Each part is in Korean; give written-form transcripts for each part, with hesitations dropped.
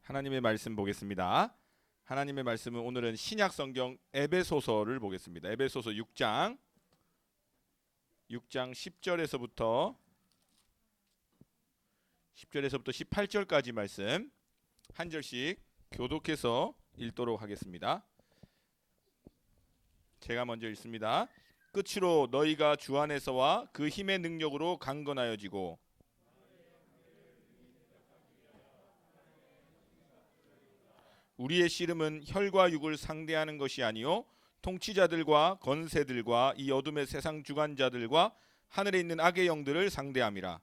하나님의 말씀 보겠습니다. 하나님의 말씀은 오늘은 신약 성경 에베소서를 보겠습니다. 에베소서 6장 10절에서부터 18절까지 말씀 한 절씩 교독해서 읽도록 하겠습니다. 제가 먼저 읽습니다. 끝으로 너희가 주 안에서와 그 힘의 능력으로 강건하여지고 우리의 씨름은 혈과 육을 상대하는 것이 아니요 통치자들과 권세들과 이 어둠의 세상 주관자들과 하늘에 있는 악의 영들을 상대함이라.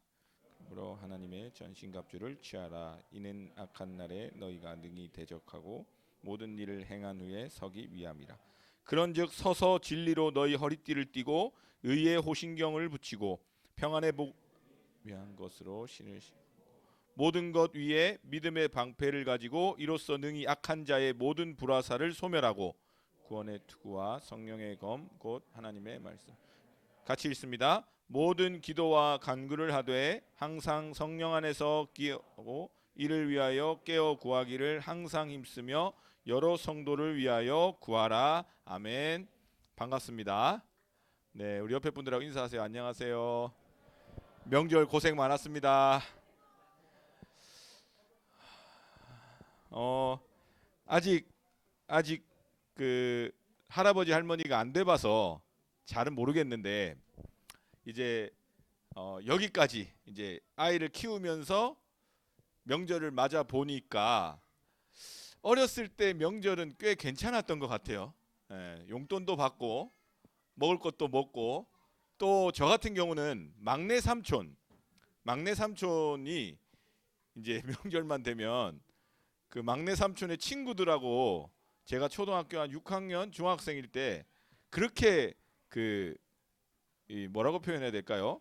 그러므로 하나님의 전신갑주를 취하라. 이는 악한 날에 너희가 능히 대적하고 모든 일을 행한 후에 서기 위함이라. 그런즉 서서 진리로 너희 허리띠를 띠고 의의 호신경을 붙이고 평안의 복 위한 것으로 신을 모든 것 위에 믿음의 방패를 가지고 이로써 능히 악한 자의 모든 불화살을 소멸하고 구원의 투구와 성령의 검 곧 하나님의 말씀 같이 읽습니다. 모든 기도와 간구를 하되 항상 성령 안에서 기도하고 이를 위하여 깨어 구하기를 항상 힘쓰며 여러 성도를 위하여 구하라. 아멘. 반갑습니다. 네, 우리 옆에 분들하고 인사하세요. 안녕하세요. 명절 고생 많았습니다. 아직 그 할아버지 할머니가 안 돼봐서 잘은 모르겠는데 이제 여기까지 이제 아이를 키우면서 명절을 맞아 보니까 어렸을 때 명절은 꽤 괜찮았던 것 같아요. 용돈도 받고 먹을 것도 먹고 또 저 같은 경우는 막내 삼촌이 이제 명절만 되면 그 막내 삼촌의 친구들하고 제가 초등학교 한 6학년 중학생일 때 그렇게 뭐라고 표현해야 될까요?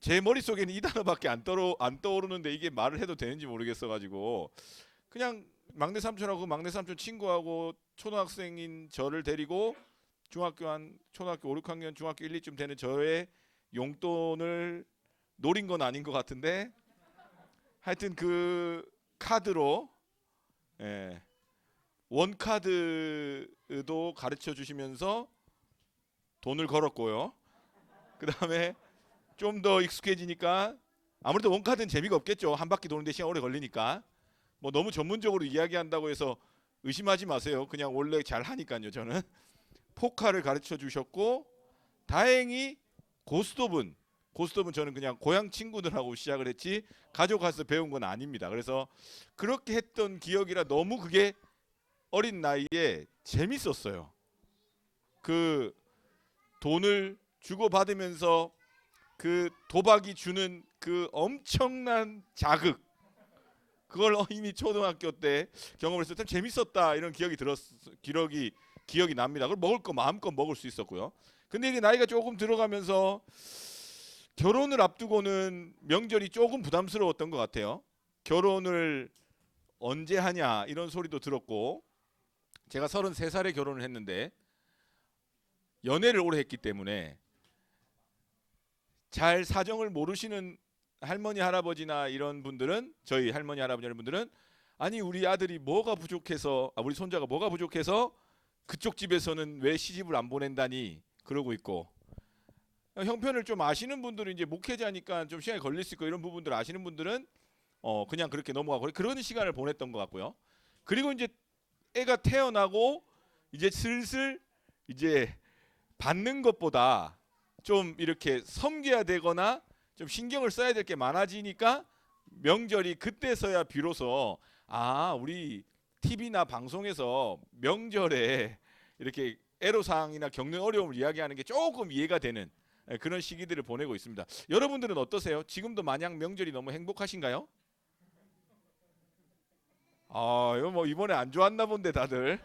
제 머릿속에는 이 단어밖에 안 떠오르는데 이게 말을 해도 되는지 모르겠어 가지고 그냥 막내 삼촌하고 막내 삼촌 친구하고 초등학생인 저를 데리고 초등학교 5, 6학년 중학교 1, 2쯤 되는 저의 용돈을 노린 건 아닌 것 같은데 하여튼 그 카드로 원카드도 가르쳐 주시면서 돈을 걸었고요. 그 다음에 좀 더 익숙해지니까 아무래도 원카드는 재미가 없겠죠. 한 바퀴 도는데 시간 오래 걸리니까 뭐 너무 전문적으로 이야기한다고 해서 의심하지 마세요. 그냥 원래 잘 하니까요. 저는 포카를 가르쳐 주셨고 다행히 고스톱은 저는 그냥 고향 친구들하고 시작을 했지 가족 가서 배운 건 아닙니다. 그래서 그렇게 했던 기억이라 너무 그게 어린 나이에 재밌었어요. 그 돈을 주고 받으면서 그 도박이 주는 그 엄청난 자극 그걸 이미 초등학교 때 경험을 했을 때 재밌었다 이런 기억이 납니다. 그걸 먹을 거 마음껏 먹을 수 있었고요. 근데 이게 나이가 조금 들어가면서 결혼을 앞두고는 명절이 조금 부담스러웠던 것 같아요. 결혼을 언제 하냐 이런 소리도 들었고 제가 33살에 결혼을 했는데 연애를 오래 했기 때문에 잘 사정을 모르시는 할머니 할아버지나 이런 분들은 저희 할머니 할아버지 이런 분들은 아니 우리 아들이 뭐가 부족해서 우리 손자가 뭐가 부족해서 그쪽 집에서는 왜 시집을 안 보낸다니 그러고 있고 형편을 좀 아시는 분들은 이제 목회자니까 좀 시간이 걸릴 수 있고 이런 부분들 아시는 분들은 그냥 그렇게 넘어가고 그런 시간을 보냈던 것 같고요. 그리고 이제 애가 태어나고 이제 슬슬 이제 받는 것보다 좀 이렇게 섬겨야 되거나 좀 신경을 써야 될 게 많아지니까 명절이 그때서야 비로소 우리 TV나 방송에서 명절에 이렇게 애로사항이나 겪는 어려움을 이야기하는 게 조금 이해가 되는 그런 시기들을 보내고 있습니다. 여러분들은 어떠세요? 지금도 마냥 명절이 너무 행복하신가요? 이거 뭐 이번에 안 좋았나 본데 다들.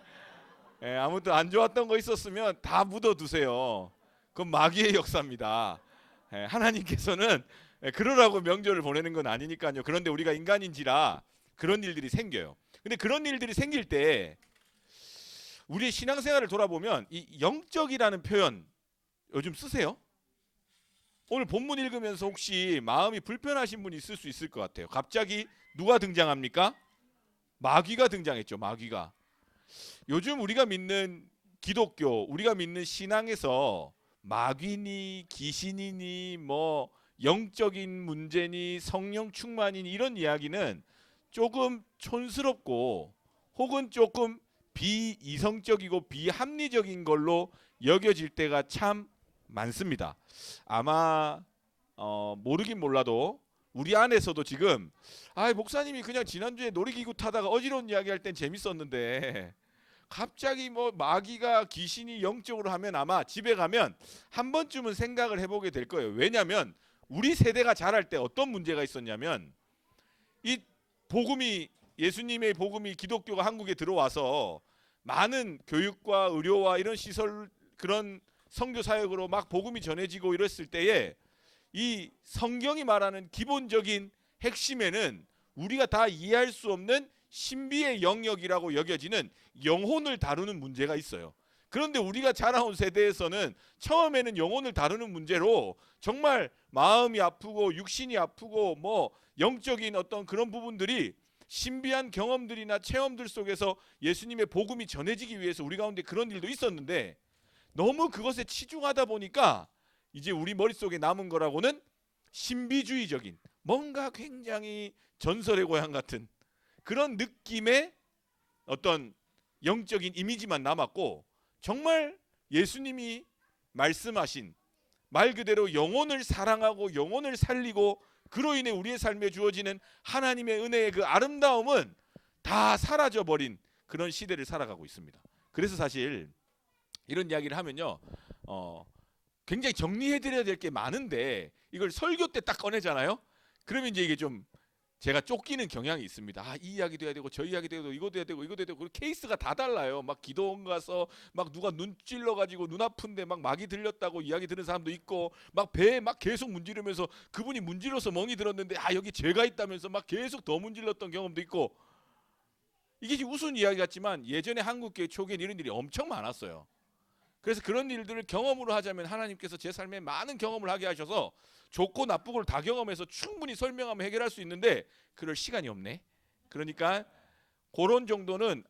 아무튼 안 좋았던 거 있었으면 다 묻어두세요. 그건 마귀의 역사입니다. 하나님께서는 그러라고 명절을 보내는 건 아니니까요. 그런데 우리가 인간인지라 그런 일들이 생겨요. 근데 그런 일들이 생길 때 우리의 신앙생활을 돌아보면 이 영적이라는 표현 요즘 쓰세요? 오늘 본문 읽으면서 혹시 마음이 불편하신 분이 있을 수 있을 것 같아요. 갑자기 누가 등장합니까? 마귀가 등장했죠. 마귀가. 요즘 우리가 믿는 기독교, 우리가 믿는 신앙에서 마귀니 귀신이니 뭐 영적인 문제니 성령 충만이니 이런 이야기는 조금 촌스럽고 혹은 조금 비이성적이고 비합리적인 걸로 여겨질 때가 참 많습니다. 아마 모르긴 몰라도 우리 안에서도 지금 목사님이 그냥 지난주에 놀이기구 타다가 어지러운 이야기 할 땐 재밌었는데 갑자기 뭐 마귀가 귀신이 영적으로 하면 아마 집에 가면 한 번쯤은 생각을 해보게 될 거예요. 왜냐하면 우리 세대가 자랄 때 어떤 문제가 있었냐면 이 복음이 예수님의 복음이 기독교가 한국에 들어와서 많은 교육과 의료와 이런 시설 그런 선교 사역으로 막 복음이 전해지고 이랬을 때에 이 성경이 말하는 기본적인 핵심에는 우리가 다 이해할 수 없는 신비의 영역이라고 여겨지는 영혼을 다루는 문제가 있어요. 그런데 우리가 자라온 세대에서는 처음에는 영혼을 다루는 문제로 정말 마음이 아프고 육신이 아프고 뭐 영적인 어떤 그런 부분들이 신비한 경험들이나 체험들 속에서 예수님의 복음이 전해지기 위해서 우리 가운데 그런 일도 있었는데 너무 그것에 치중하다 보니까 이제 우리 머릿속에 남은 거라고는 신비주의적인 뭔가 굉장히 전설의 고향 같은 그런 느낌의 어떤 영적인 이미지만 남았고 정말 예수님이 말씀하신 말 그대로 영혼을 사랑하고 영혼을 살리고 그로 인해 우리의 삶에 주어지는 하나님의 은혜의 그 아름다움은 다 사라져버린 그런 시대를 살아가고 있습니다. 그래서 사실 이런 이야기를 하면요 굉장히 정리해드려야 될 게 많은데 이걸 설교 때 딱 꺼내잖아요. 그러면 이제 이게 좀 제가 쫓기는 경향이 있습니다. 이 이야기도 해야 되고 저 이야기도 해야 되고 이것도 해야 되고 이것도 해야 되고 그 케이스가 다 달라요. 막 기도원 가서 막 누가 눈 찔러가지고 눈 아픈데 막 마귀 들렸다고 이야기 들은 사람도 있고 막 배에 막 계속 문지르면서 그분이 문질러서 멍이 들었는데 여기 죄가 있다면서 막 계속 더 문질렀던 경험도 있고 이게 우스운 이야기 같지만 예전에 한국교회 초기엔 이런 일이 엄청 많았어요. 그래서 그런 일들을 경험으로 하자면 하나님께서 제 삶에 많은 경험을 하게 하셔서 좋고 나쁘고를 다 경험해서 충분히 설명하면 해결할 수 있는데 그럴 시간이 없네. 그러니까 그런 정도는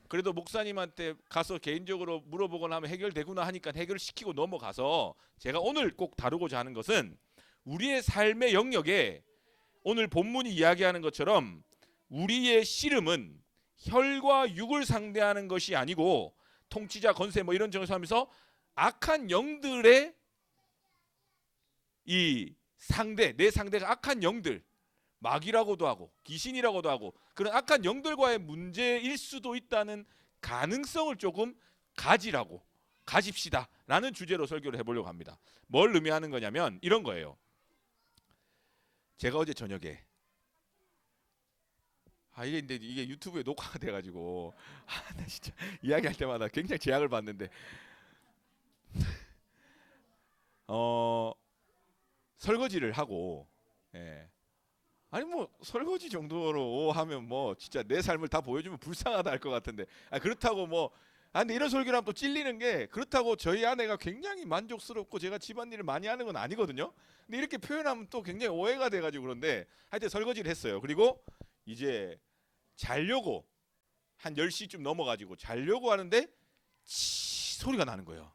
그래도 목사님한테 가서 개인적으로 물어보거나 하면 해결되구나 하니까 해결시키고 넘어가서 제가 오늘 꼭 다루고자 하는 것은 우리의 삶의 영역에 오늘 본문이 이야기하는 것처럼 우리의 씨름은 혈과 육을 상대하는 것이 아니고 통치자 권세 뭐 이런 정에서 하면서 악한 영들의 이 상대 내 상대가 악한 영들 마귀라고도 하고 귀신이라고도 하고 그런 악한 영들과의 문제일 수도 있다는 가능성을 조금 가집시다 라는 주제로 설교를 해보려고 합니다. 뭘 의미하는 거냐면 이런 거예요. 제가 어제 저녁에 이게 유튜브에 녹화가 돼가지고 나 진짜 이야기할 때마다 굉장히 제약을 받는데 설거지를 하고 뭐 설거지 정도로 하면 뭐 진짜 내 삶을 다 보여주면 불쌍하다 할 것 같은데 그렇다고 뭐 근데 이런 설교를 하면 또 찔리는 게 그렇다고 저희 아내가 굉장히 만족스럽고 제가 집안일을 많이 하는 건 아니거든요. 근데 이렇게 표현하면 또 굉장히 오해가 돼가지고 그런데 하여튼 설거지를 했어요. 그리고 이제 자려고 한 10시쯤 넘어가지고 자려고 하는데 소리가 나는 거예요.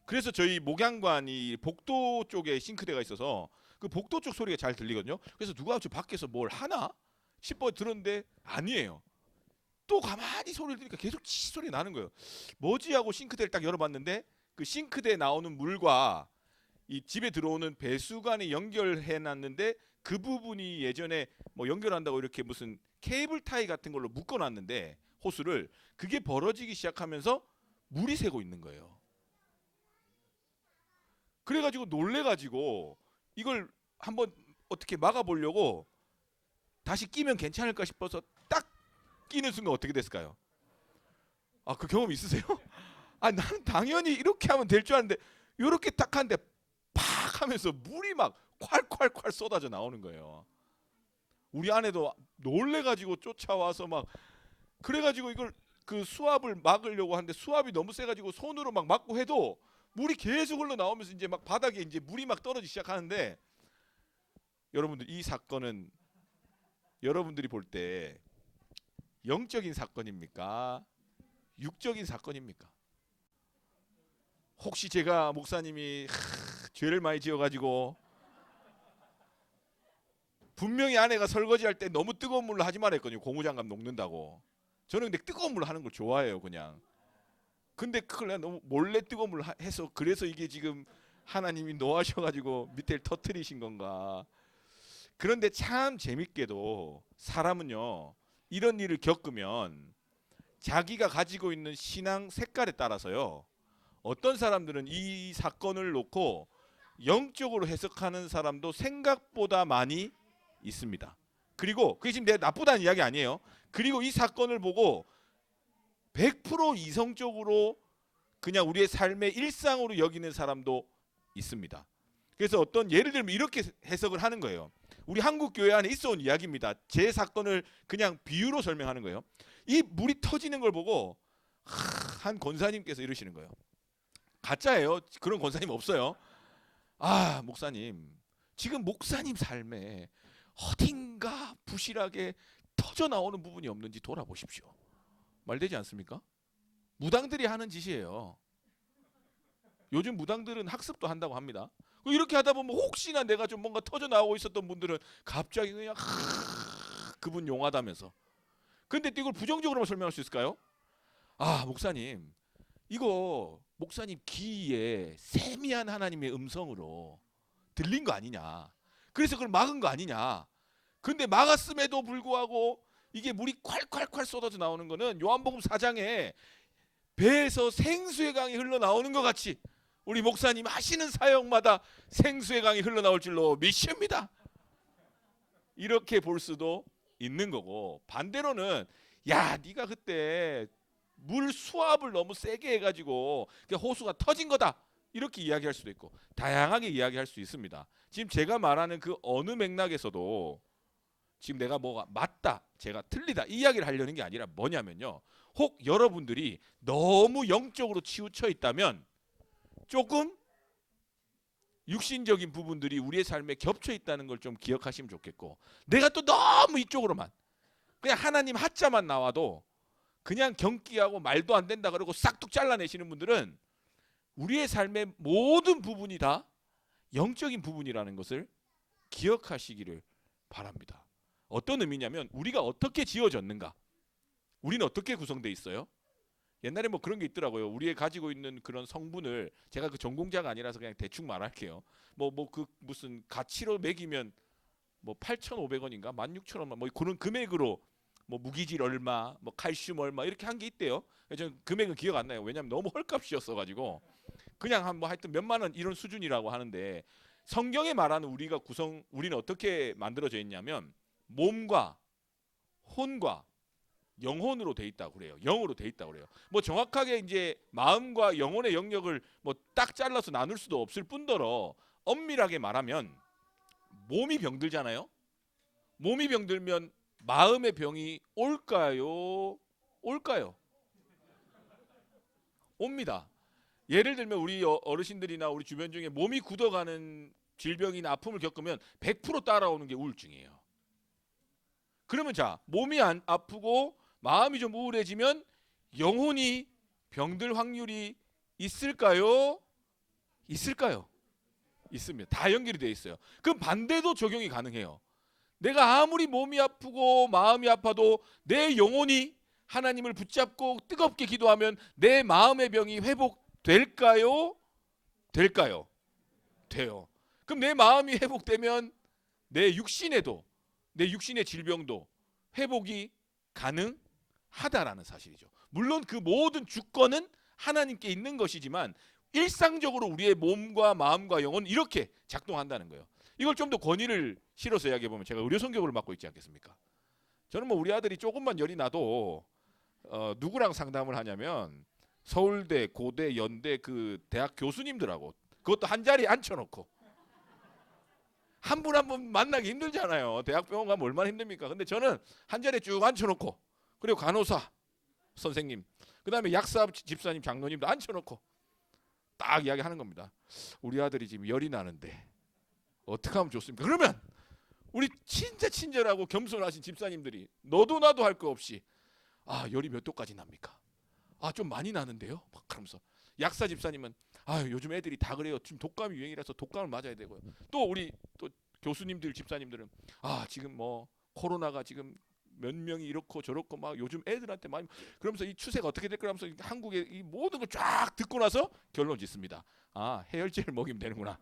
그래서 저희 목양관이 복도 쪽에 싱크대가 있어서 그 복도 쪽 소리가 잘 들리거든요. 그래서 누가 저 밖에서 뭘 하나 싶어 들었는데 아니에요. 또 가만히 소리를 들으니까 계속 소리 나는 거예요. 뭐지 하고 싱크대를 딱 열어봤는데 그 싱크대에 나오는 물과 이 집에 들어오는 배수관이 연결해놨는데 그 부분이 예전에 뭐 연결한다고 이렇게 무슨 케이블 타이 같은 걸로 묶어놨는데 호스를 그게 벌어지기 시작하면서 물이 새고 있는 거예요. 그래가지고 놀래가지고 이걸 한번 어떻게 막아보려고 다시 끼면 괜찮을까 싶어서 딱 끼는 순간 어떻게 됐을까요? 그 경험 있으세요? 나는 당연히 이렇게 하면 될 줄 알았는데 이렇게 딱 하는데 팍 하면서 물이 막 콸콸콸 쏟아져 나오는 거예요. 우리 아내도 놀래가지고 쫓아와서 막 그래가지고 이걸 그 수압을 막으려고 하는데 수압이 너무 세가지고 손으로 막 막고 해도 물이 계속 흘러나오면서 이제 막 바닥에 이제 물이 막 떨어지기 시작하는데, 여러분들 이 사건은 여러분들이 볼 때 영적인 사건입니까? 육적인 사건입니까? 혹시 제가 목사님이 죄를 많이 지어가지고 분명히 아내가 설거지할 때 너무 뜨거운 물로 하지 말랬거든요. 고무장갑 녹는다고. 저는 근데 뜨거운 물로 하는 걸 좋아해요, 그냥. 근데 그걸 내가 너무 몰래 뜨거운 물로 해서, 그래서 이게 지금 하나님이 노하셔가지고 밑에 터트리신 건가. 그런데 참 재밌게도 사람은요, 이런 일을 겪으면 자기가 가지고 있는 신앙 색깔에 따라서요, 어떤 사람들은 이 사건을 놓고 영적으로 해석하는 사람도 생각보다 많이 있습니다. 그리고 그게 지금 내가 나쁘다는 이야기 아니에요. 그리고 이 사건을 보고 100% 이성적으로 그냥 우리의 삶의 일상으로 여기는 사람도 있습니다. 그래서 어떤 예를 들면 이렇게 해석을 하는 거예요. 우리 한국 교회 안에 있어 온 이야기입니다. 제 사건을 그냥 비유로 설명하는 거예요. 이 물이 터지는 걸 보고 한 권사님께서 이러시는 거예요. 가짜예요. 그런 권사님 없어요. 아, 목사님, 지금 목사님 삶에 어딘가 부실하게 터져 나오는 부분이 없는지 돌아보십시오. 말되지 않습니까? 무당들이 하는 짓이에요. 요즘 무당들은 학습도 한다고 합니다. 이렇게 하다 보면 혹시나 내가 좀 뭔가 터져 나오고 있었던 분들은 갑자기 그냥 그분 용하다면서. 근데 이걸 부정적으로만 설명할 수 있을까요? 아, 목사님, 이거 목사님 귀에 세미한 하나님의 음성으로 들린 거 아니냐. 그래서 그걸 막은 거 아니냐. 근데 막았음에도 불구하고 이게 물이 콸콸콸 쏟아져 나오는 거는 요한복음 4장에 배에서 생수의 강이 흘러나오는 것 같이 우리 목사님 하시는 사역마다 생수의 강이 흘러나올 줄로 믿습니다. 이렇게 볼 수도 있는 거고, 반대로는 야, 네가 그때 물 수압을 너무 세게 해가지고 호수가 터진 거다, 이렇게 이야기할 수도 있고, 다양하게 이야기할 수 있습니다. 지금 제가 말하는 그 어느 맥락에서도 지금 내가 뭐가 맞다, 제가 틀리다 이 이야기를 하려는 게 아니라 뭐냐면요, 혹 여러분들이 너무 영적으로 치우쳐 있다면 조금 육신적인 부분들이 우리의 삶에 겹쳐 있다는 걸 좀 기억하시면 좋겠고, 내가 또 너무 이쪽으로만 그냥 하나님 하자만 나와도 그냥 경기하고 말도 안 된다 그러고 싹둑 잘라내시는 분들은 우리의 삶의 모든 부분이 다 영적인 부분이라는 것을 기억하시기를 바랍니다. 어떤 의미냐면 우리가 어떻게 지어졌는가, 우리는 어떻게 구성되어 있어요? 옛날에 뭐 그런 게 있더라고요. 우리의 가지고 있는 그런 성분을, 제가 그 전공자가 아니라서 그냥 대충 말할게요. 뭐 그 무슨 가치로 매기면 뭐 8,500원인가 16,000원만 뭐 그런 금액으로 뭐 무기질 얼마, 뭐 칼슘 얼마 이렇게 한 게 있대요. 저는 금액은 기억 안 나요. 왜냐면 너무 헐값이었어 가지고 그냥 한 뭐 하여튼 몇만 원 이런 수준이라고 하는데, 성경에 말하는 우리는 어떻게 만들어져 있냐면 몸과 혼과 영혼으로 돼 있다고 그래요. 영으로 돼 있다고 그래요. 뭐 정확하게 이제 마음과 영혼의 영역을 뭐 딱 잘라서 나눌 수도 없을 뿐더러 엄밀하게 말하면 몸이 병들잖아요. 몸이 병들면 마음의 병이 올까요? 올까요? 옵니다. 예를 들면 우리 어르신들이나 우리 주변 중에 몸이 굳어가는 질병이나 아픔을 겪으면 100% 따라오는 게 우울증이에요. 그러면 자, 몸이 안 아프고 마음이 좀 우울해지면 영혼이 병들 확률이 있을까요? 있을까요? 있습니다. 다 연결이 되어 있어요. 그럼 반대도 적용이 가능해요. 내가 아무리 몸이 아프고 마음이 아파도 내 영혼이 하나님을 붙잡고 뜨겁게 기도하면 내 마음의 병이 회복될까요? 될까요? 돼요. 그럼 내 마음이 회복되면 내 육신의 질병도 회복이 가능하다라는 사실이죠. 물론 그 모든 주권은 하나님께 있는 것이지만 일상적으로 우리의 몸과 마음과 영혼은 이렇게 작동한다는 거예요. 이걸 좀 더 권위를 실어서 이야기해 보면, 제가 의료 선교부를 맡고 있지 않겠습니까? 저는 뭐 우리 아들이 조금만 열이 나도 누구랑 상담을 하냐면 서울대, 고대, 연대 그 대학 교수님들하고, 그것도 한 자리에 앉혀놓고, 한 분 한 분 만나기 힘들잖아요. 대학병원 가면 얼마나 힘듭니까? 근데 저는 한 자리에 쭉 앉혀놓고, 그리고 간호사 선생님, 그 다음에 약사 집사님, 장로님도 앉혀놓고 딱 이야기하는 겁니다. 우리 아들이 지금 열이 나는데 어떻게 하면 좋습니까? 그러면 우리 진짜 친절하고 겸손하신 집사님들이 너도 나도 할 거 없이 아, 열이 몇 도까지 납니까? 아, 좀 많이 나는데요? 막 그러면서 약사 집사님은 아, 요즘 애들이 다 그래요. 지금 독감이 유행이라서 독감을 맞아야 되고요. 또 우리 또 교수님들 집사님들은 아, 지금 뭐 코로나가 지금 몇 명이 이렇고 저렇고 막 요즘 애들한테 많이 그러면서 이 추세가 어떻게 될 거라면서 한국의 이 모든 걸 쫙 듣고 나서 결론 짓습니다. 아, 해열제를 먹이면 되는구나.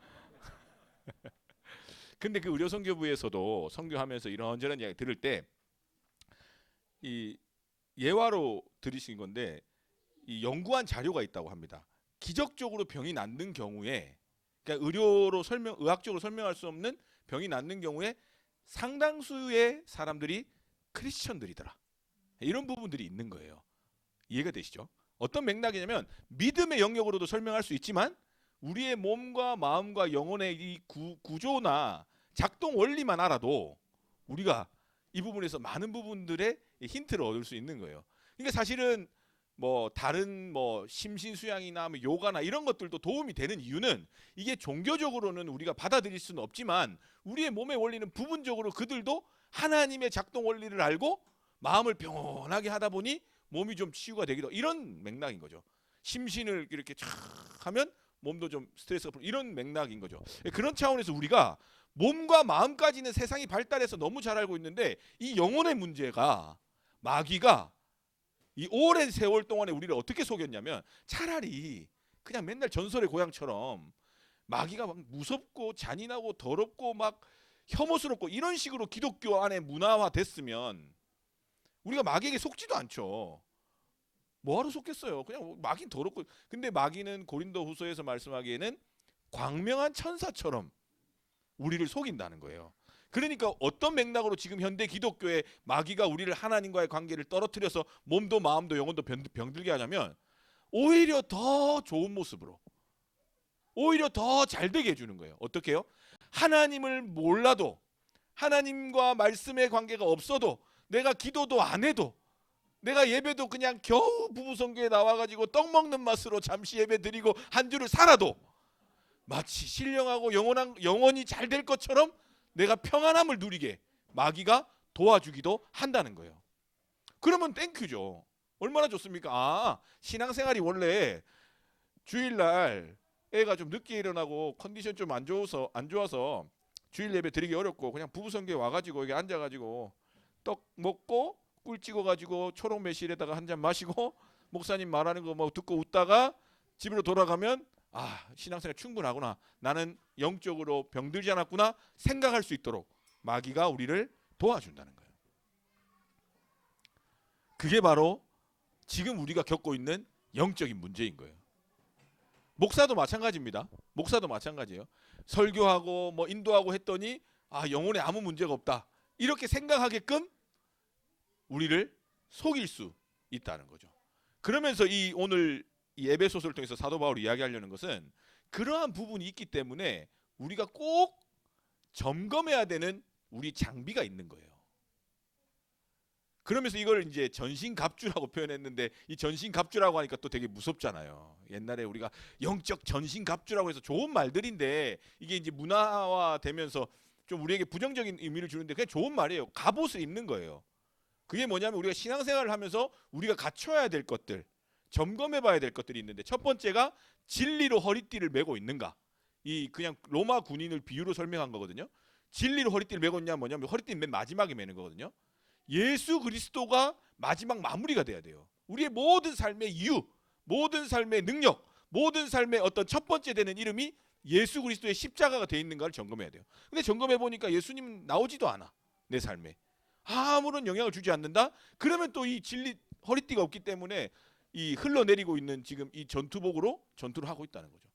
근데 그 의료 선교부에서도 선교하면서 이런저런 이야기 들을 때 이 예화로 들으신 건데 이 연구한 자료가 있다고 합니다. 기적적으로 병이 낫는 경우에 그러니까 의학적으로 설명할 수 없는 병이 낫는 경우에 상당수의 사람들이 크리스천들이더라. 이런 부분들이 있는 거예요. 이해가 되시죠? 어떤 맥락이냐면 믿음의 영역으로도 설명할 수 있지만 우리의 몸과 마음과 영혼의 이 구조나 작동 원리만 알아도 우리가 이 부분에서 많은 부분들의 힌트를 얻을 수 있는 거예요. 그러니까 사실은 뭐 다른 뭐 심신수양이나 뭐 요가나 이런 것들도 도움이 되는 이유는 이게 종교적으로는 우리가 받아들일 수는 없지만 우리의 몸의 원리는 부분적으로 그들도 하나님의 작동 원리를 알고 마음을 평온하게 하다 보니 몸이 좀 치유가 되기도 이런 맥락인 거죠. 심신을 이렇게 촥 하면 몸도 좀 스트레스가 풀리고 이런 맥락인 거죠. 그런 차원에서 우리가 몸과 마음까지는 세상이 발달해서 너무 잘 알고 있는데 이 영혼의 문제가 마귀가 이 오랜 세월 동안에 우리를 어떻게 속였냐면 차라리 그냥 맨날 전설의 고향처럼 마귀가 막 무섭고 잔인하고 더럽고 막 혐오스럽고 이런 식으로 기독교 안에 문화화 됐으면 우리가 마귀에게 속지도 않죠. 뭐하러 속겠어요. 그냥 마귀는 더럽고 근데 마귀는 고린도 후서에서 말씀하기에는 광명한 천사처럼 우리를 속인다는 거예요. 그러니까 어떤 맥락으로 지금 현대 기독교에 마귀가 우리를 하나님과의 관계를 떨어뜨려서 몸도 마음도 영혼도 병들게 하냐면 오히려 더 좋은 모습으로 오히려 더 잘되게 해주는 거예요. 어떻게 해요? 하나님을 몰라도 하나님과 말씀의 관계가 없어도 내가 기도도 안 해도 내가 예배도 그냥 겨우 부부성교에 나와가지고 떡 먹는 맛으로 잠시 예배 드리고 한 주를 살아도 마치 신령하고 영원히 잘 될 것처럼 내가 평안함을 누리게 마귀가 도와주기도 한다는 거예요. 그러면 땡큐죠. 얼마나 좋습니까? 아, 신앙생활이 원래 주일날 애가 좀 늦게 일어나고 컨디션 좀 안 좋아서 주일 예배 드리기 어렵고 그냥 부부성교에 와가지고 여기 앉아가지고 떡 먹고 꿀 찍어가지고 초록 매실에다가 한 잔 마시고 목사님 말하는 거 뭐 듣고 웃다가 집으로 돌아가면 아, 신앙생활 충분하구나. 나는 영적으로 병들지 않았구나 생각할 수 있도록 마귀가 우리를 도와준다는 거예요. 그게 바로 지금 우리가 겪고 있는 영적인 문제인 거예요. 목사도 마찬가지입니다. 목사도 마찬가지예요. 설교하고 뭐 인도하고 했더니 아, 영혼에 아무 문제가 없다. 이렇게 생각하게끔 우리를 속일 수 있다는 거죠. 그러면서 이 오늘 이 에베소서를 통해서 사도 바울이 이야기하려는 것은 그러한 부분이 있기 때문에 우리가 꼭 점검해야 되는 우리 장비가 있는 거예요. 그러면서 이걸 이제 전신갑주라고 표현했는데 이 전신갑주라고 하니까 또 되게 무섭잖아요. 옛날에 우리가 영적 전신갑주라고 해서 좋은 말들인데 이게 이제 문화화되면서 좀 우리에게 부정적인 의미를 주는데 그냥 좋은 말이에요. 갑옷을 입는 거예요. 그게 뭐냐면 우리가 신앙생활을 하면서 우리가 갖춰야 될 것들, 점검해봐야 될 것들이 있는데 첫 번째가 진리로 허리띠를 메고 있는가. 이 그냥 로마 군인을 비유로 설명한 거거든요. 진리로 허리띠를 메고 있냐 뭐냐면 허리띠는 맨 마지막에 메는 거거든요. 예수 그리스도가 마지막 마무리가 돼야 돼요. 우리의 모든 삶의 이유, 모든 삶의 능력, 모든 삶의 어떤 첫 번째 되는 이름이 예수 그리스도의 십자가가 되어 있는가를 점검해야 돼요. 근데 점검해 보니까 예수님 나오지도 않아. 내 삶에. 아무런 영향을 주지 않는다. 그러면 또 이 진리 허리띠가 없기 때문에 이 흘러내리고 있는 지금 이 전투복으로 전투를 하고 있다는 거죠.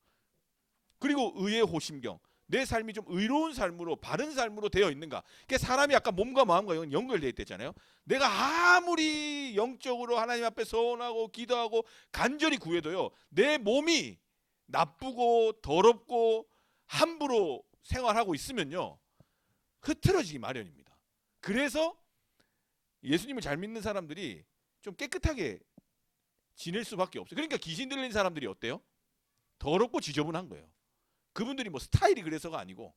그리고 의의 호심경. 내 삶이 좀 의로운 삶으로 바른 삶으로 되어 있는가. 그러니까 사람이 아까 몸과 마음과 연결되어 있댔잖아요. 내가 아무리 영적으로 하나님 앞에 서원하고 기도하고 간절히 구해도요. 내 몸이 나쁘고 더럽고 함부로 생활하고 있으면요. 흐트러지기 마련입니다. 그래서 예수님을 잘 믿는 사람들이 좀 깨끗하게 지낼 수밖에 없어요. 그러니까 귀신 들린 사람들이 어때요? 더럽고 지저분한 거예요. 그분들이 뭐 스타일이 그래서가 아니고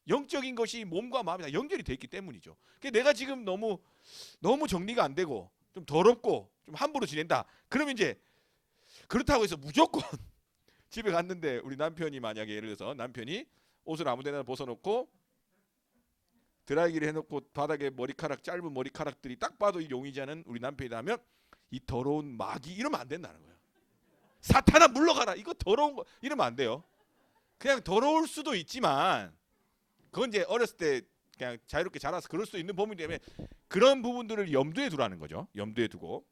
영적인 것이 몸과 마음이 다 연결이 돼 있기 때문이죠. 그러니까 내가 지금 너무 정리가 안 되고 좀 더럽고 좀 함부로 지낸다. 그러면 이제 그렇다고 해서 무조건 집에 갔는데 우리 남편이 만약에 예를 들어서 남편이 옷을 아무데나 벗어놓고 드라이기를 해놓고 바닥에 머리카락 짧은 머리카락들이 딱 봐도 이 용이지 않은 우리 남편이라면 이 더러운 마귀 이러면 안 된다는 거예요. 사탄아 물러가라 이거 더러운 거 이러면 안 돼요. 그냥 더러울 수도 있지만 그건 이제 어렸을 때 그냥 자유롭게 자라서 그럴 수 있는 부분이기 때문에 그런 부분들을 염두에 두라는 거죠. 염두에 두고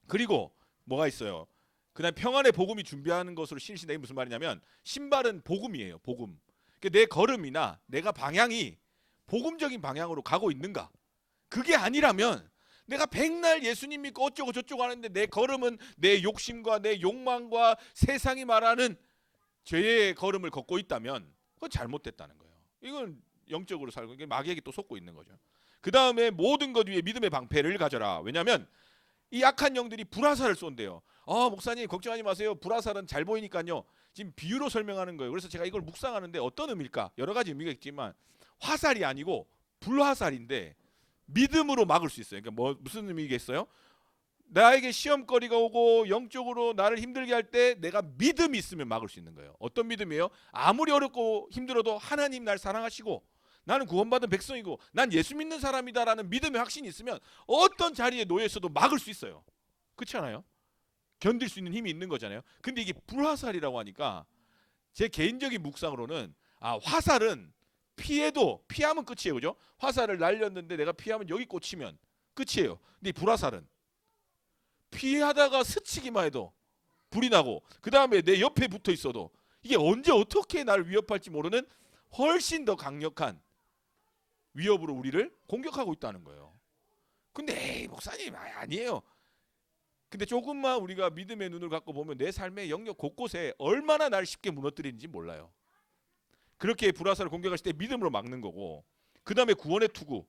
그리고 뭐가 있어요. 그다음 평안의 복음이 준비하는 것으로 신신다. 이게 무슨 말이냐면 신발은 복음이에요. 복음. 그러니까 내 걸음이나 내가 방향이 복음적인 방향으로 가고 있는가? 그게 아니라면 내가 백날 예수님 믿고 어쩌고 저쩌고 하는데 내 걸음은 내 욕심과 내 욕망과 세상이 말하는 죄의 걸음을 걷고 있다면 그건 잘못됐다는 거예요. 이건 영적으로 살고 이게 마귀에게 또 속고 있는 거죠. 그 다음에 모든 것 위에 믿음의 방패를 가져라. 왜냐하면 이 악한 영들이 불화살을 쏜대요. 목사님 걱정하지 마세요. 불화살은 잘 보이니까요. 지금 비유로 설명하는 거예요. 그래서 제가 이걸 묵상하는데 어떤 의미일까? 여러 가지 의미가 있지만 화살이 아니고 불화살인데 믿음으로 막을 수 있어요. 그러니까 무슨 의미겠어요? 나에게 시험거리가 오고 영적으로 나를 힘들게 할 때 내가 믿음이 있으면 막을 수 있는 거예요. 어떤 믿음이에요? 아무리 어렵고 힘들어도 하나님 날 사랑하시고 나는 구원받은 백성이고 난 예수 믿는 사람이다라는 믿음의 확신이 있으면 어떤 자리에 놓여 있어도 막을 수 있어요. 그렇지 않아요? 견딜 수 있는 힘이 있는 거잖아요. 근데 이게 불화살이라고 하니까 제 개인적인 묵상으로는 화살은 피하면 끝이에요. 그죠? 화살을 날렸는데 내가 피하면 여기 꽂히면 끝이에요. 근데 이 불화살은 피하다가 스치기만 해도 불이 나고 그 다음에 내 옆에 붙어 있어도 이게 언제 어떻게 나를 위협할지 모르는 훨씬 더 강력한 위협으로 우리를 공격하고 있다는 거예요. 근데 목사님 아니에요. 근데 조금만 우리가 믿음의 눈을 갖고 보면 내 삶의 영역 곳곳에 얼마나 날 쉽게 무너뜨리는지 몰라요. 그렇게 불화살을 공격하실 때 믿음으로 막는 거고 그 다음에 구원의 투구,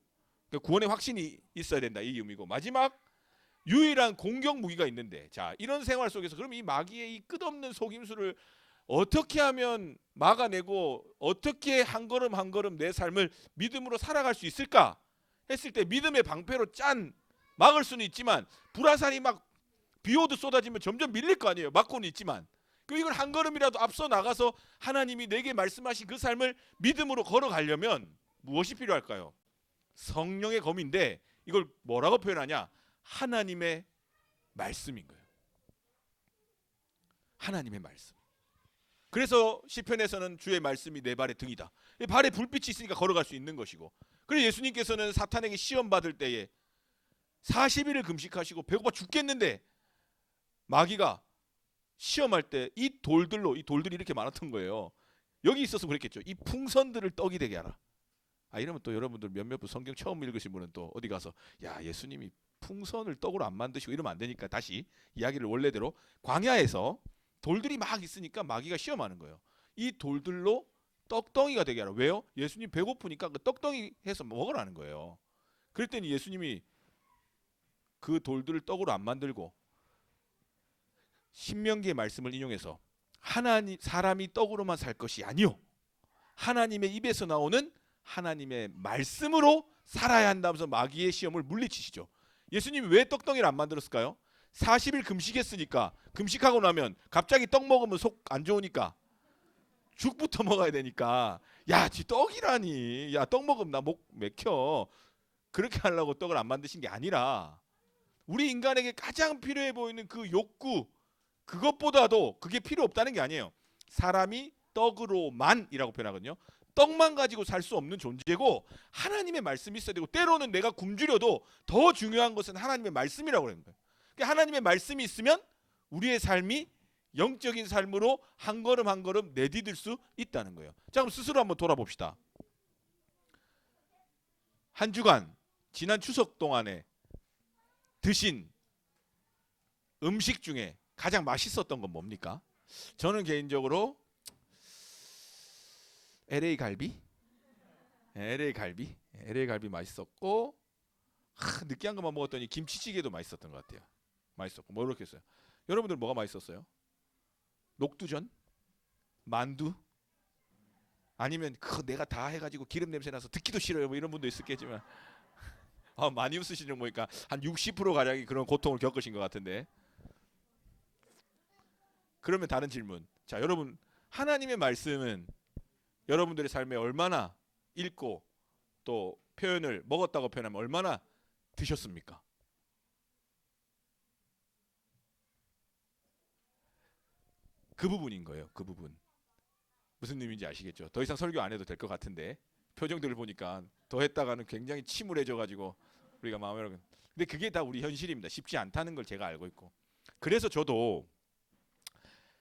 그러니까 구원의 확신이 있어야 된다 이 의미고 마지막 유일한 공격 무기가 있는데 자 이런 생활 속에서 그럼 이 마귀의 이 끝없는 속임수를 어떻게 하면 막아내고 어떻게 한 걸음 한 걸음 내 삶을 믿음으로 살아갈 수 있을까 했을 때 믿음의 방패로 짠 막을 수는 있지만 불화살이 막 비오도 쏟아지면 점점 밀릴 거 아니에요. 막고는 있지만 그럼 이걸 한 걸음이라도 앞서 나가서 하나님이 내게 말씀하신 그 삶을 믿음으로 걸어가려면 무엇이 필요할까요? 성령의 검인데 이걸 뭐라고 표현하냐? 하나님의 말씀인 거예요. 하나님의 말씀. 그래서 시편에서는 주의 말씀이 내 발의 등이다. 발에 불빛이 있으니까 걸어갈 수 있는 것이고 그래서 예수님께서는 사탄에게 시험 받을 때에 40일을 금식하시고 배고파 죽겠는데 마귀가 시험할 때 이 돌들이 이렇게 많았던 거예요. 여기 있어서 그랬겠죠. 이 풍선들을 떡이 되게 하라. 이러면 또 여러분들 몇몇 분 성경 처음 읽으신 분은 또 어디 가서 야 예수님이 풍선을 떡으로 안 만드시고 이러면 안 되니까 다시 이야기를 원래대로 광야에서 돌들이 막 있으니까 마귀가 시험하는 거예요. 이 돌들로 떡덩이가 되게 하라. 왜요? 예수님 배고프니까 그 떡덩이 해서 먹으라는 거예요. 그랬더니 예수님이 그 돌들을 떡으로 안 만들고 신명기의 말씀을 인용해서 사람이 떡으로만 살 것이 아니요 하나님의 입에서 나오는 하나님의 말씀으로 살아야 한다면서 마귀의 시험을 물리치시죠. 예수님이 왜 떡덩이를 안 만들었을까요? 40일 금식했으니까 금식하고 나면 갑자기 떡 먹으면 속 안 좋으니까 죽부터 먹어야 되니까 지 떡이라니 떡 먹으면 나 목 맥혀 그렇게 하려고 떡을 안 만드신 게 아니라 우리 인간에게 가장 필요해 보이는 그 욕구 그것보다도 그게 필요 없다는 게 아니에요. 사람이 떡으로만이라고 표현하거든요. 떡만 가지고 살 수 없는 존재고 하나님의 말씀이 있어야 되고 때로는 내가 굶주려도 더 중요한 것은 하나님의 말씀이라고 그러는 거예요. 그러니까 하나님의 말씀이 있으면 우리의 삶이 영적인 삶으로 한 걸음 한 걸음 내디딜 수 있다는 거예요. 자 그럼 스스로 한번 돌아봅시다. 한 주간 지난 추석 동안에 드신 음식 중에 가장 맛있었던 건 뭡니까? 저는 개인적으로 LA 갈비 맛있었고 느끼한 것만 먹었더니 김치찌개도 맛있었던 것 같아요. 맛있었고 뭐 이렇게 했어요. 여러분들 뭐가 맛있었어요? 녹두전? 만두? 아니면 그거 내가 다 해가지고 기름 냄새 나서 듣기도 싫어요. 뭐 이런 분도 있었겠지만 많이 웃으시는 거 보니까 한 60% 가량이 그런 고통을 겪으신 것 같은데. 그러면 다른 질문. 자, 여러분 하나님의 말씀은 여러분들의 삶에 얼마나 읽고 또 표현을 먹었다고 표현하면 얼마나 드셨습니까? 그 부분인 거예요. 그 부분. 무슨 의미인지 아시겠죠? 더 이상 설교 안 해도 될 것 같은데 표정들을 보니까 더 했다가는 굉장히 침울해져가지고 우리가 마음에. 근데 그게 다 우리 현실입니다. 쉽지 않다는 걸 제가 알고 있고. 그래서 저도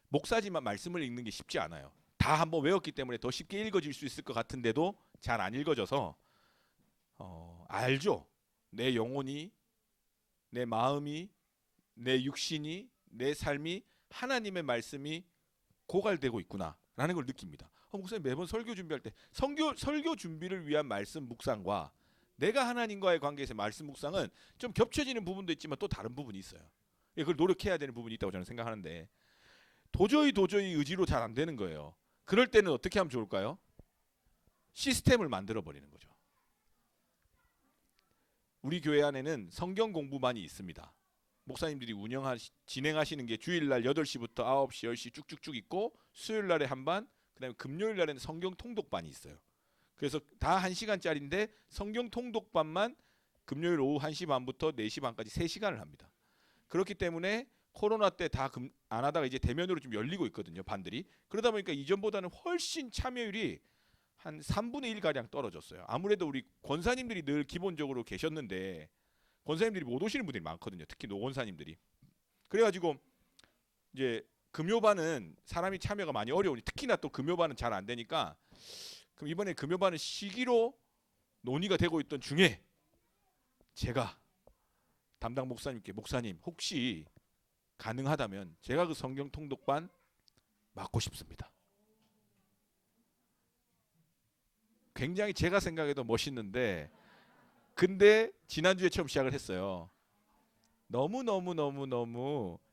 목사지만 말씀을 읽는 게 쉽지 않아요. 다 한번 외웠기 때문에 더 쉽게 읽어질 수 있을 것 같은데도 잘 안 읽어져서 알죠. 내 영혼이, 내 마음이, 내 육신이, 내 삶이 하나님의 말씀이 고갈되고 있구나라는 걸 느낍니다. 목사님 매번 설교 준비할 때 설교 준비를 위한 말씀 묵상과 내가 하나님과의 관계에서 말씀 묵상은 좀 겹쳐지는 부분도 있지만 또 다른 부분이 있어요. 그걸 노력해야 되는 부분이 있다고 저는 생각하는데 도저히 의지로 잘 안 되는 거예요. 그럴 때는 어떻게 하면 좋을까요? 시스템을 만들어 버리는 거죠. 우리 교회 안에는 성경 공부반이 있습니다. 목사님들이 진행하시는 게 주일날 8시부터 9시, 10시 쭉쭉쭉 있고 수요일날에 한 반, 그다음에 금요일날에는 성경 통독반이 있어요. 그래서 다 1시간짜리인데 성경 통독반만 금요일 오후 1시 반부터 4시 반까지 3시간을 합니다. 그렇기 때문에 코로나 때 다 안 하다가 이제 대면으로 좀 열리고 있거든요. 반들이. 그러다 보니까 이전보다는 훨씬 참여율이 한 3분의 1 가량 떨어졌어요. 아무래도 우리 권사님들이 늘 기본적으로 계셨는데 권사님들이 못 오시는 분들이 많거든요. 특히 노권사님들이. 그래가지고 이제 금요반은 사람이 참여가 많이 어려우니 특히나 또 금요반은 잘 안 되니까 그럼 이번에 금요반은 시기로 논의가 되고 있던 중에 제가 담당 목사님께 목사님 혹시 가능하다면 제가 그 성경 통독반 맡고 싶습니다. 굉장히 제가 생각해도 멋있는데 근데 지난주에 처음 시작을 했어요. 너무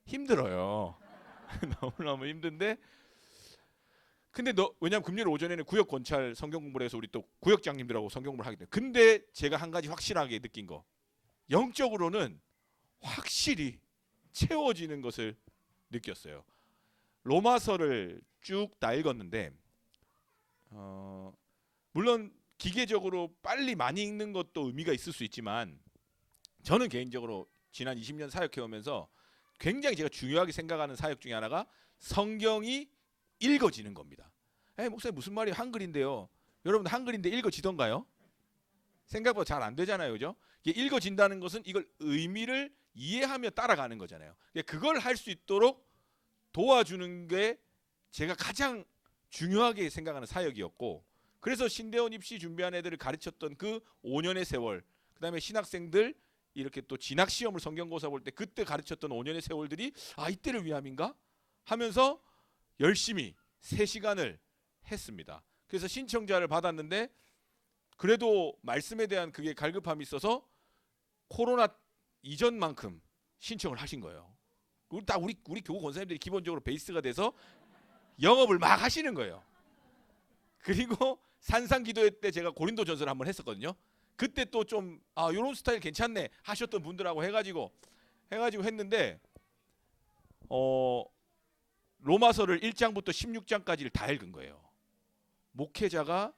힘들어요. 너무 힘든데 근데 왜냐면 금요일 오전에는 구역 권찰 성경 공부를 해서 우리 또 구역장님들하고 성경 공부를 하기 때문에 근데 제가 한 가지 확실하게 느낀 거 영적으로는 확실히 채워지는 것을 느꼈어요. 로마서를 쭉 다 읽었는데 물론 기계적으로 빨리 많이 읽는 것도 의미가 있을 수 있지만 저는 개인적으로 지난 20년 사역해 오면서 굉장히 제가 중요하게 생각하는 사역 중에 하나가 성경이 읽어지는 겁니다. 목사님 무슨 말이에요? 한글인데요. 여러분 한글인데 읽어지던가요? 생각보다 잘 안 되잖아요. 그죠? 이게 읽어진다는 것은 이걸 의미를 이해하며 따라가는 거잖아요. 그걸 할 수 있도록 도와주는 게 제가 가장 중요하게 생각하는 사역이었고 그래서 신대원 입시 준비한 애들을 가르쳤던 그 5년의 세월 그다음에 신학생들 이렇게 또 진학시험을 성경고사 볼 때 그때 가르쳤던 5년의 세월들이 이때를 위함인가? 하면서 열심히 3시간을 했습니다. 그래서 신청자를 받았는데 그래도 말씀에 대한 그게 갈급함이 있어서 코로나 이전만큼 신청을 하신 거예요. 우리 교구 권사님들이 기본적으로 베이스가 돼서 영업을 막 하시는 거예요. 그리고 산상기도회 때 제가 고린도전서를 한번 했었거든요. 그때 또 좀 요런 스타일 괜찮네 하셨던 분들하고 해가지고 했는데 로마서를 1장부터 16장까지를 다 읽은 거예요. 목회자가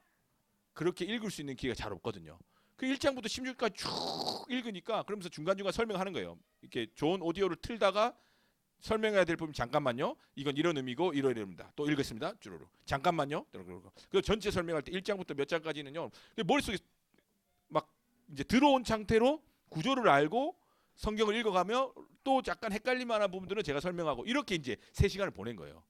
그렇게 읽을 수 있는 기회가 잘 없거든요. 그 1장부터 16장까지 쭉 읽으니까 그러면서 중간중간 설명하는 거예요. 이렇게 좋은 오디오를 틀다가 설명해야 될 부분 잠깐만요. 이건 이런 의미고 이런 의미입니다. 또 읽겠습니다. 주르륵. 잠깐만요. 그 전체 설명할 때 1장부터 몇 장까지는요. 머릿속에 막 이제 들어온 상태로 구조를 알고 성경을 읽어가며 또 약간 헷갈릴 만한 부분들은 제가 설명하고 이렇게 이제 3시간을 보낸 거예요.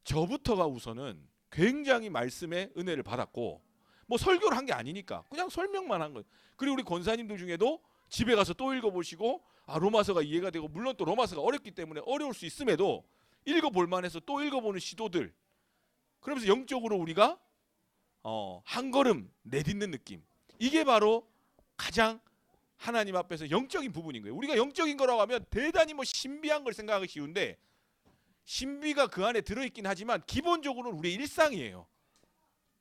저부터가 우선은 굉장히 말씀의 은혜를 받았고 뭐 설교를 한 게 아니니까 그냥 설명만 한 거예요. 그리고 우리 권사님들 중에도 집에 가서 또 읽어보시고 로마서가 이해가 되고 물론 또 로마서가 어렵기 때문에 어려울 수 있음에도 읽어볼 만해서 또 읽어보는 시도들 그러면서 영적으로 우리가 한 걸음 내딛는 느낌 이게 바로 가장 하나님 앞에서 영적인 부분인 거예요. 우리가 영적인 거라고 하면 대단히 뭐 신비한 걸 생각하기 쉬운데 신비가 그 안에 들어있긴 하지만 기본적으로는 우리의 일상이에요.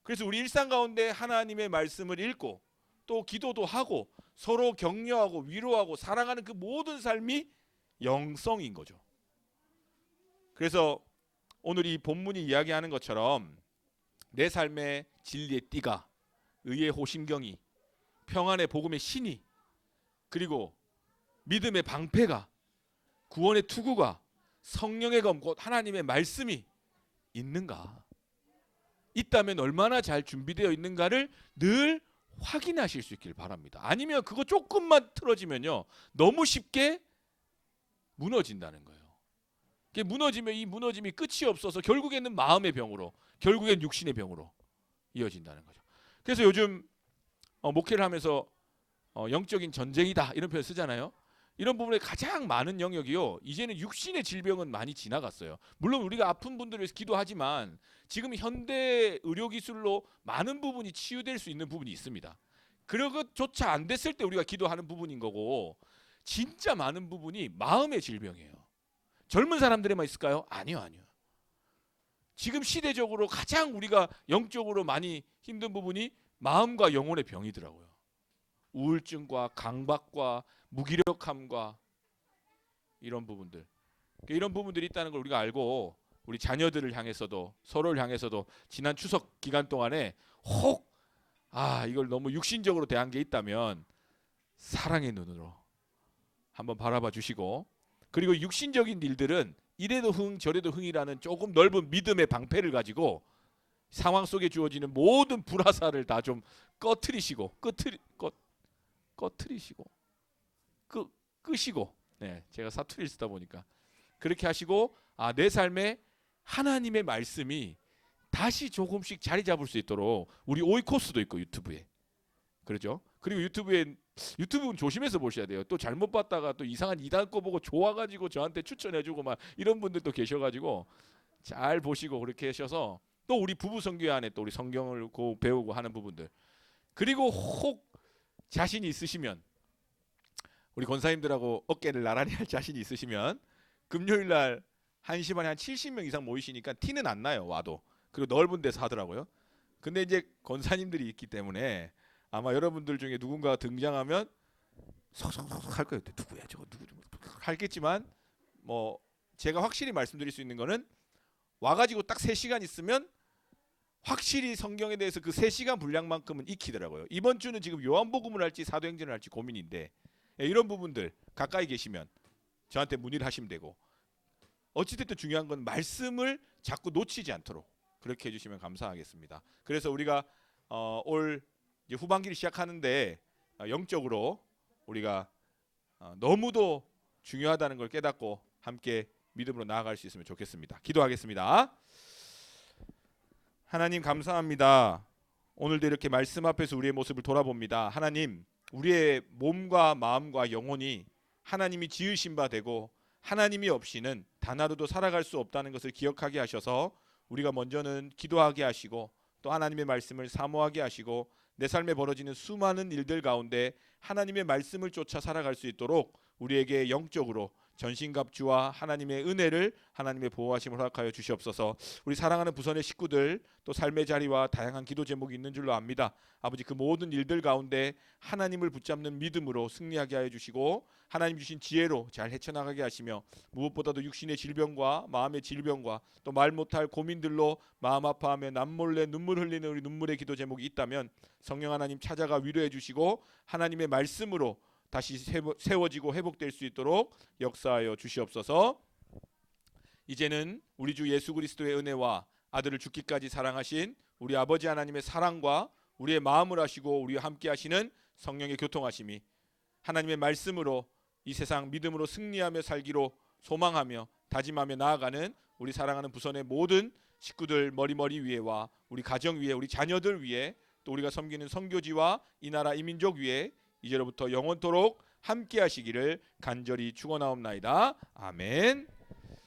그래서 우리 일상 가운데 하나님의 말씀을 읽고 또 기도도 하고 서로 격려하고 위로하고 사랑하는 그 모든 삶이 영성인 거죠. 그래서 오늘 이 본문이 이야기하는 것처럼 내 삶의 진리의 띠가, 의의 호심경이, 평안의 복음의 신이, 그리고 믿음의 방패가, 구원의 투구가, 성령의 검 곧 하나님의 말씀이 있는가? 있다면 얼마나 잘 준비되어 있는가를 늘 확인하실 수 있길 바랍니다. 아니면 그거 조금만 틀어지면요, 너무 쉽게 무너진다는 거예요. 무너지면 이 무너짐이 끝이 없어서 결국에는 마음의 병으로, 결국엔 육신의 병으로 이어진다는 거죠. 그래서 요즘 목회를 하면서 영적인 전쟁이다 이런 표현 쓰잖아요. 이런 부분에 가장 많은 영역이요, 이제는 육신의 질병은 많이 지나갔어요. 물론 우리가 아픈 분들을 위해서 기도하지만 지금 현대 의료기술로 많은 부분이 치유될 수 있는 부분이 있습니다. 그런 것조차 안 됐을 때 우리가 기도하는 부분인 거고, 진짜 많은 부분이 마음의 질병이에요. 젊은 사람들에만 있을까요? 아니요. 지금 시대적으로 가장 우리가 영적으로 많이 힘든 부분이 마음과 영혼의 병이더라고요. 우울증과 강박과 무기력함과 이런 부분들, 이런 부분들이 있다는 걸 우리가 알고, 우리 자녀들을 향해서도 서로를 향해서도 지난 추석 기간 동안에 혹 이걸 너무 육신적으로 대한 게 있다면 사랑의 눈으로 한번 바라봐 주시고, 그리고 육신적인 일들은 이래도 흥 저래도 흥이라는 조금 넓은 믿음의 방패를 가지고 상황 속에 주어지는 모든 불화살을 다 좀 꺼트리시고 끄시고, 제가 사투리를 쓰다 보니까 그렇게 하시고, 내 삶에 하나님의 말씀이 다시 조금씩 자리 잡을 수 있도록, 우리 오이코스도 있고 유튜브에, 그렇죠? 그리고 유튜브는 조심해서 보셔야 돼요. 또 잘못 봤다가 또 이상한 이단 거 보고 좋아가지고 저한테 추천해주고 막 이런 분들도 계셔가지고 잘 보시고 그렇게 하셔서, 또 우리 부부 성교 안에 또 우리 성경을 배우고 하는 부분들, 그리고 혹 자신이 있으시면, 우리 권사님들하고 어깨를 나란히 할 자신이 있으시면 금요일날 1시 반에 한 70명 이상 모이시니까 티는 안 나요, 와도. 그리고 넓은 데서 하더라고요. 근데 이제 권사님들이 있기 때문에 아마 여러분들 중에 누군가 등장하면 석석석 할 거예요. 누구야 저거, 누구 하겠지만, 뭐 제가 확실히 말씀드릴 수 있는 거는, 와가지고 딱 3시간 있으면 확실히 성경에 대해서 그 3시간 분량만큼은 익히더라고요. 이번 주는 지금 요한복음을 할지 사도행전을 할지 고민인데, 이런 부분들 가까이 계시면 저한테 문의를 하시면 되고, 어찌됐든 중요한 건 말씀을 자꾸 놓치지 않도록 그렇게 해주시면 감사하겠습니다. 그래서 우리가 올 이제 후반기를 시작하는데 영적으로 우리가 너무도 중요하다는 걸 깨닫고 함께 믿음으로 나아갈 수 있으면 좋겠습니다. 기도하겠습니다. 하나님 감사합니다. 오늘도 이렇게 말씀 앞에서 우리의 모습을 돌아봅니다. 하나님, 우리의 몸과 마음과 영혼이 하나님이 지으신 바 되고 하나님이 없이는 단 하루도 살아갈 수 없다는 것을 기억하게 하셔서 우리가 먼저는 기도하게 하시고, 또 하나님의 말씀을 사모하게 하시고, 내 삶에 벌어지는 수많은 일들 가운데 하나님의 말씀을 쫓아 살아갈 수 있도록 우리에게 영적으로 전신갑주와 하나님의 은혜를, 하나님의 보호하심을 허락하여 주시옵소서. 우리 사랑하는 부선의 식구들, 또 삶의 자리와 다양한 기도 제목이 있는 줄로 압니다. 아버지, 그 모든 일들 가운데 하나님을 붙잡는 믿음으로 승리하게 하여 주시고, 하나님 주신 지혜로 잘 헤쳐나가게 하시며, 무엇보다도 육신의 질병과 마음의 질병과 또 말 못할 고민들로 마음 아파하며 남몰래 눈물 흘리는 우리 눈물의 기도 제목이 있다면 성령 하나님 찾아가 위로해 주시고, 하나님의 말씀으로 다시 세워지고 회복될 수 있도록 역사하여 주시옵소서. 이제는 우리 주 예수 그리스도의 은혜와 아들을 죽기까지 사랑하신 우리 아버지 하나님의 사랑과 우리의 마음을 하시고 우리와 함께 하시는 성령의 교통하심이, 하나님의 말씀으로 이 세상 믿음으로 승리하며 살기로 소망하며 다짐하며 나아가는 우리 사랑하는 부선의 모든 식구들 머리 위에와 우리 가정 위에, 우리 자녀들 위에, 또 우리가 섬기는 선교지와 이 나라 이 민족 위에 이제로부터 영원토록 함께 하시기를 간절히 축원하옵나이다. 아멘.